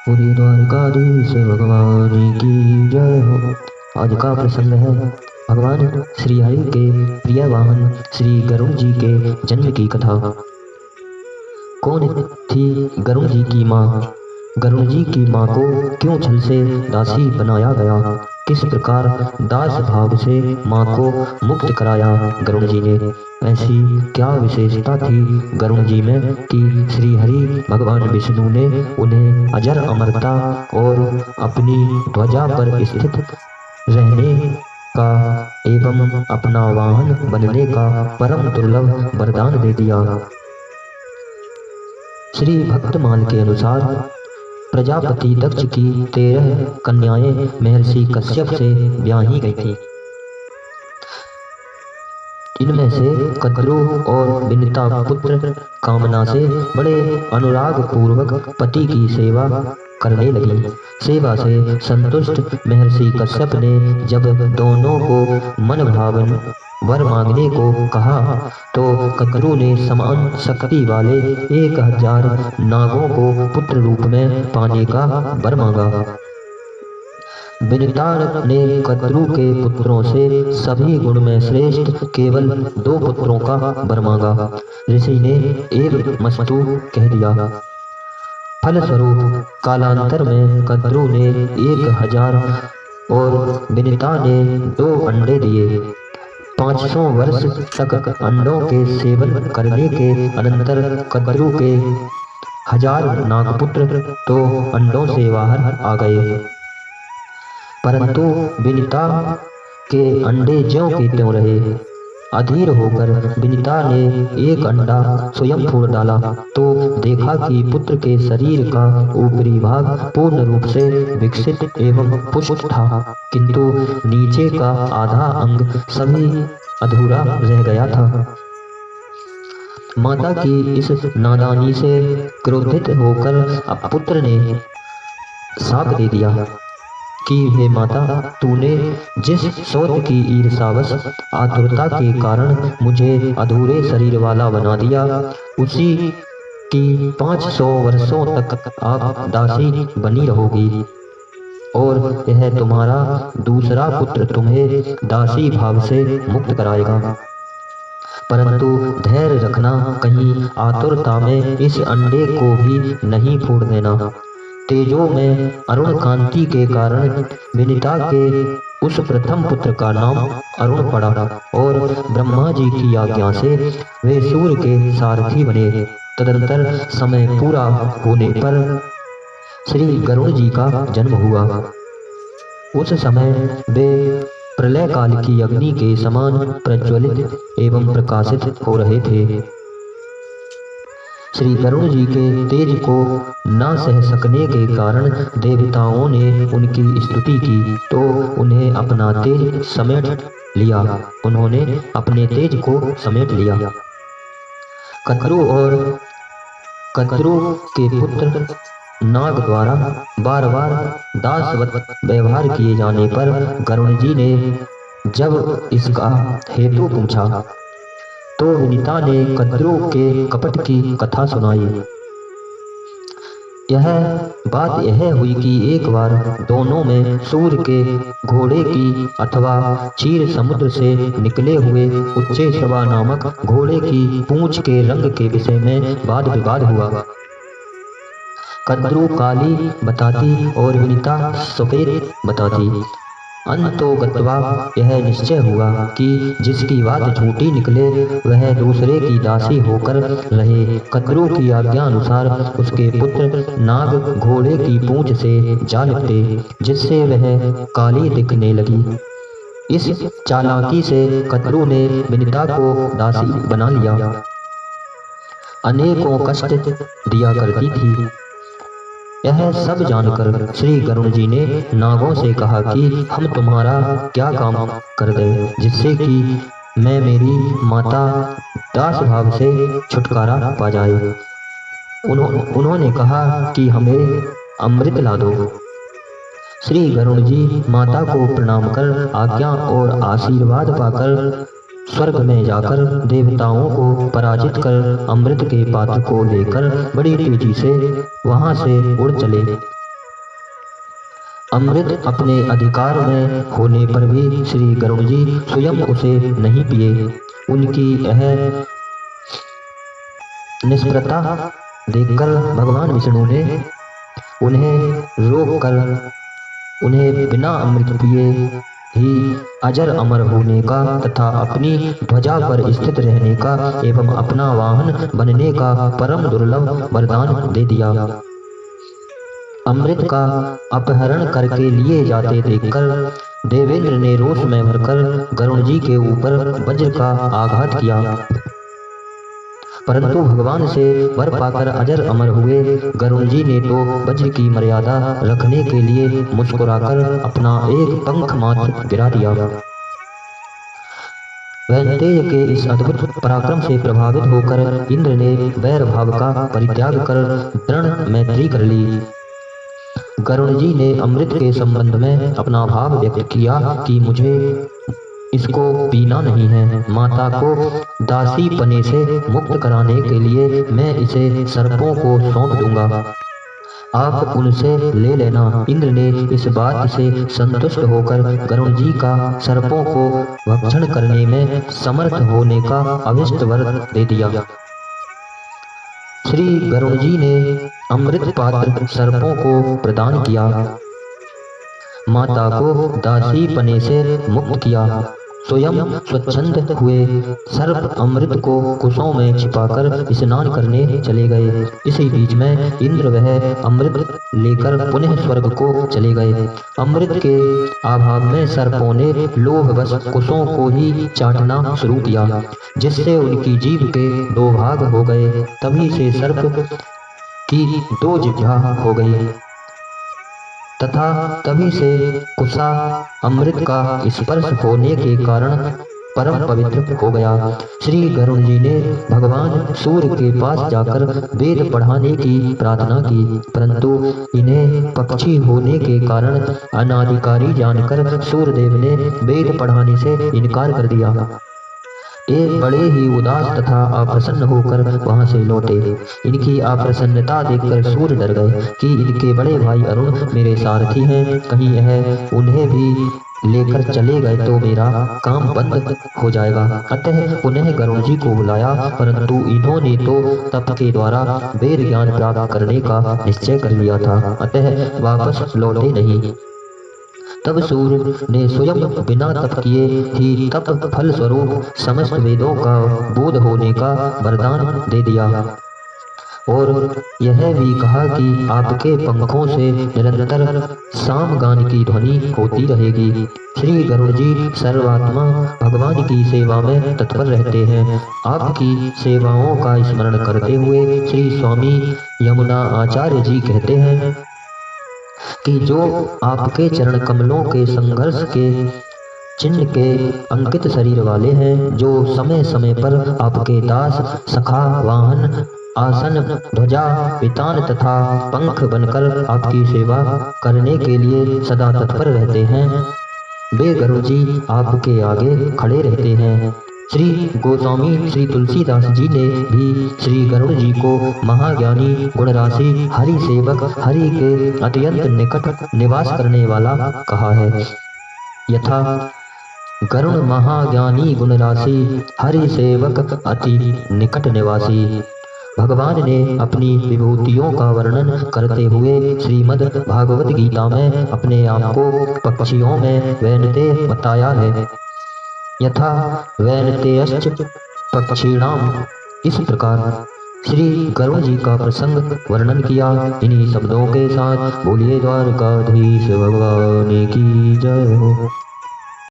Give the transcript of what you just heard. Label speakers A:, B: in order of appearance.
A: पूरी द्वारकाधीश भगवान की जय हो। आज का प्रसंग है भगवान श्री हरि के प्रिय वाहन श्री गरुड़ जी के जन्म की कथा। कौन थी गरुड़ जी की माँ? गरुड़ जी की माँ को क्यों छल से दासी बनाया गया? किस प्रकार दास भाव से माँ को मुक्त कराया गरुड़ जी ने? ऐसी क्या विशेषता थी गरुड़ जी में कि श्री हरि भगवान विष्णु ने उन्हें अजर अमरता और अपनी ध्वजा पर स्थित रहने का एवं अपना वाहन बनने का परम दुर्लभ वरदान दे दिया। श्री भक्तमाल के अनुसार प्रजापति दक्ष की 13 कन्याएं महर्षि कश्यप से ब्याही गई थीं। इनमें से कद्रु और विनिता पुत्र कामना से बड़े अनुराग पूर्वक पति की सेवा करने लगी। सेवा से संतुष्ट महर्षि कश्यप ने जब दोनों को मन भावन वर मांगने को कहा तो कद्रु ने समान शक्ति वाले 1000 नागों को पुत्र रूप में पाने का वर मांगा। विनिता ने कद्रु के पुत्रों से सभी गुण में श्रेष्ठ केवल 2 पुत्रों का वर मांगा। ऋषि ने एक मस्तु कह दिया। फलस्वरूप कालांतर में कद्रु ने 1000 और विनिता ने 2 अंडे दिए। 500 वर्ष तक अंडों के सेवन करने के अनंतर कद्रु के 1000 नागपुत्र तो अंडों से बाहर आ गए, परंतु विनिता के अंडे ज्यों के त्यों रहे। अधीर होकर विनिता ने एक अंडा स्वयं फोड़ डाला तो देखा कि पुत्र के शरीर का ऊपरी भाग पूर्ण रूप से विकसित एवं पुष्ट था, किंतु नीचे का आधा अंग सभी अधूरा रह गया था। माता की इस नादानी से क्रोधित होकर पुत्र ने शाप दे दिया कि हे माता, तूने जिस सोच की ईर्षावश आतुरता के कारण मुझे अधूरे शरीर वाला बना दिया, उसी की 500 वर्षों तक आप दासी बनी रहोगी और यह तुम्हारा दूसरा पुत्र तुम्हें दासी भाव से मुक्त कराएगा। परंतु धैर्य रखना, कहीं आतुरता में इस अंडे को भी नहीं फोड़ देना। तेजो में अरुण कांति के कारण विनिता के उस प्रथम पुत्र का नाम अरुण पड़ा और ब्रह्मा जी की आज्ञा से वे सूर्य के सारथी बने। तदंतर समय पूरा होने पर श्री गरुड़ जी का जन्म हुआ। उस समय वे प्रलय काल की अग्नि के समान प्रज्वलित एवं प्रकाशित हो रहे थे। श्री गरुड़ जी के तेज को न सह सकने के कारण देवताओं ने उनकी स्तुति की तो उन्हें अपना तेज समेट लिया। उन्होंने अपने तेज को समेट लिया। कद्रु के पुत्र नाग द्वारा बार बार दासवत व्यवहार किए जाने पर गरुड़ जी ने जब इसका हेतु पूछा तो विनिता ने कद्रु के कपट की कथा सुनाई। यह बात यह हुई कि एक बार दोनों में सूर्य के घोड़े की अथवा क्षीर समुद्र से निकले हुए उच्चैश्रवा नामक घोड़े की पूंछ के रंग के विषय में वाद विवाद हुआ। कद्रु काली बताती और विनिता सफेद बताती। अंतोगत्वा यह निश्चय हुआ कि जिसकी बात झूठी निकले वह दूसरे की दासी होकर रहे। कद्रु की आज्ञा अनुसार उसके पुत्र नाग घोड़े की पूंछ से जा निपटे, जिससे वह काली दिखने लगी। इस चालाकी से कद्रु ने विनिता को दासी बना लिया। अनेकों कष्ट दिया करती थी। यह सब जानकर श्री गरुड़ जी ने नागों से कहा कि हम तुम्हारा क्या काम कर दें जिससे कि मैं मेरी माता दास भाव से छुटकारा पा जाए। उन्होंने कहा कि हमें अमृत ला दो। श्री गरुड़ जी माता को प्रणाम कर आज्ञा और आशीर्वाद पाकर स्वर्ग में जाकर देवताओं को पराजित कर अमृत के पात्र को लेकर बड़ी तेजी से वहां से उड़ चले। अमृत अपने अधिकार में होने पर भी श्री गरुड़ जी स्वयं उसे नहीं पिए। उनकी यह निष्प्रता देखकर भगवान विष्णु ने उन्हें रोककर उन्हें बिना अमृत पिए ही अजर अमर होने का तथा अपनी ध्वजा पर स्थित रहने का एवं अपना वाहन बनने का परम दुर्लभ वरदान दे दिया। अमृत का अपहरण करके लिए जाते देखकर देवेंद्र ने रोष में भरकर गरुड़ जी के ऊपर वज्र का आघात किया, परंतु भगवान से वर पाकर अजर अमर हुए गरुड़ जी ने तो वज्र की मर्यादा रखने के लिए मुस्कुराकर अपना एक पंख मात्र गिरा दिया। वैनतेय के इस अद्भुत पराक्रम से प्रभावित होकर इंद्र ने वैर भाव का परित्याग कर दृढ़ मैत्री कर ली। गरुड़ जी ने अमृत के संबंध में अपना भाव व्यक्त किया कि मुझे इसको पीना नहीं है। माता को दासी पने से मुक्त कराने के लिए मैं इसे सर्पों को सौंप दूंगा, आप उनसे ले लेना। इंद्र ने इस बात से संतुष्ट होकर गरुड़ जी का सर्पों को भक्षण करने में समर्थ होने का अभिष्ट वर दे दिया। श्री गरुड़ जी ने अमृत पात्र सर्पों को प्रदान किया, माता को दासी पने से मुक्त किया। स्वयं स्वच्छंद हुए सर्प अमृत को कुशों में छिपाकर स्नान करने चले गए। इसी बीच में इंद्र वह अमृत लेकर पुनः स्वर्ग को चले गए। अमृत के अभाव में सर्पों ने लोभवश कुशों को ही चाटना शुरू किया, जिससे उनकी जीभ के दो भाग हो गए। तभी से सर्प की दो जिह्वा हो गई तथा तभी से कुशा अमृत का स्पर्श होने के कारण परम पवित्र हो गया। श्री गरुड़ जी ने भगवान सूर्य के पास जाकर वेद पढ़ाने की प्रार्थना की, परंतु इन्हें पक्षी होने के कारण अनाधिकारी जानकर सूर्यदेव ने वेद पढ़ाने से इनकार कर दिया। ये बड़े ही उदास तथा अप्रसन्न होकर वहां से लौटे। इनकी अप्रसन्नता देखकर सूर्य डर गए कि इनके बड़े भाई अरुण मेरे सारथी हैं, कहीं यह उन्हें भी लेकर चले गए तो मेरा काम बंद हो जाएगा। अतः उन्हें गरुड़ जी को बुलाया, परंतु इन्होंने तो तप के द्वारा वेद ज्ञान प्राप्त करने का निश्चय कर लिया था, अतः वापस लौटे नहीं। तब सूर्य ने स्वयं बिना तप किए ही तप फल स्वरूप समस्त वेदों का बोध होने का वरदान दे दिया और यह भी कहा कि आपके पंखों से निरंतर सामगान की ध्वनि होती रहेगी। श्री गरुड़ जी सर्वात्मा भगवान की सेवा में तत्पर रहते हैं। आपकी सेवाओं का स्मरण करते हुए श्री स्वामी यमुना आचार्य जी कहते हैं कि जो आपके चरण कमलों के संघर्ष के चिन्ह के अंकित शरीर वाले हैं, जो समय समय पर आपके दास सखा वाहन आसन ध्वजा वितान तथा पंख बनकर आपकी सेवा करने के लिए सदा तत्पर रहते हैं, वे गरुड़ जी आपके आगे खड़े रहते हैं। श्री गोस्वामी श्री तुलसीदास जी ने भी श्री गरुड़ जी को महाज्ञानी गुणराशि हरि सेवक हरि के अत्यंत निकट निवास करने वाला कहा है। यथा गरुड़ महाज्ञानी गुणराशि हरि सेवक अति निकट निवासी। भगवान ने अपनी विभूतियों का वर्णन करते हुए श्रीमद् भागवत गीता में अपने आप को पक्षियों में वैनतेय बताया है। यथा वैनतेयश्च पक्षिणाम, इस प्रकार श्री गरुड़ जी का प्रसंग वर्णन किया। इन्हीं शब्दों के साथ बोलिए द्वारकाधीश भगवान की जय हो।